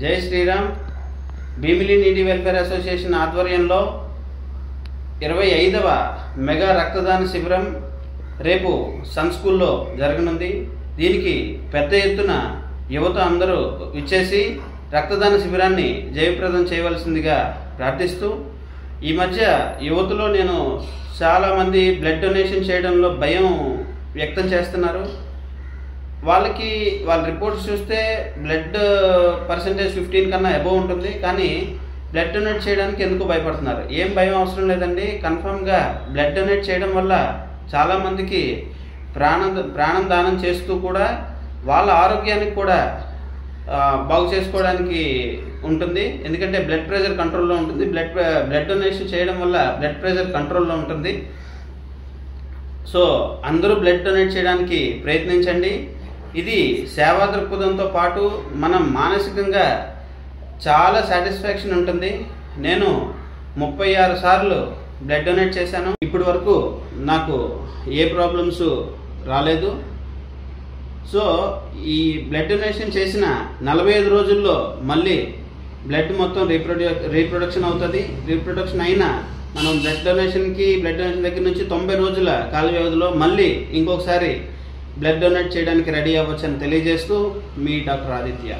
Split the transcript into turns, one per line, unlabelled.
జై శ్రీరామ్. భీమిలి నీటి welfare association ఆధ్వర్యంలో 25వ మెగా రక్తదాన శిబిరం రేపు సన్ స్కూల్లో జరగనుంది. దీనికి పెద్ద ఎత్తున యువత అందరూ విచ్చేసి రక్తదాన శిబిరాన్ని జయప్రదం చేయవలసిందిగా ప్రార్థిస్తూ, ఈ మధ్య యువతలో నేను చాలామంది బ్లడ్ డొనేషన్ చేయడంలో భయం వ్యక్తం చేస్తున్నారు. వాళ్ళ రిపోర్ట్స్ చూస్తే బ్లడ్ పర్సంటేజ్ 15 కన్నా అబోవ్ ఉంటుంది, కానీ బ్లడ్ డొనేట్ చేయడానికి ఎందుకు భయపడుతున్నారు? ఏం భయం అవసరం లేదండి. కన్ఫర్మ్గా బ్లడ్ డొనేట్ చేయడం వల్ల చాలామందికి ప్రాణం దానం చేస్తూ కూడా వాళ్ళ ఆరోగ్యానికి కూడా బాగు చేసుకోవడానికి ఉంటుంది. ఎందుకంటే బ్లడ్ ప్రెషర్ కంట్రోల్లో ఉంటుంది. బ్లడ్ డొనేషన్ చేయడం వల్ల బ్లడ్ ప్రెషర్ కంట్రోల్లో ఉంటుంది. సో అందరూ బ్లడ్ డొనేట్ చేయడానికి ప్రయత్నించండి. ఇది సేవా దృక్పథంతో పాటు మనం మానసికంగా చాలా సాటిస్ఫాక్షన్ ఉంటుంది. నేను 36 సార్లు బ్లడ్ డొనేట్ చేశాను. ఇప్పటి వరకు నాకు ఏ ప్రాబ్లమ్స్ రాలేదు. సో ఈ బ్లడ్ డొనేషన్ చేసిన 45 రోజుల్లో మళ్ళీ బ్లడ్ మొత్తం రీప్రొడక్షన్ అవుతుంది. రీప్రొడక్షన్ అయినా మనం బ్లడ్ డొనేషన్ దగ్గర నుంచి 90 రోజుల కాల వ్యవధిలో మళ్ళీ ఇంకొకసారి బ్లడ్ డొనేట్ చేయడానికి రెడీ అవ్వచ్చని తెలియజేస్తూ మీ డాక్టర్ ఆదిత్య.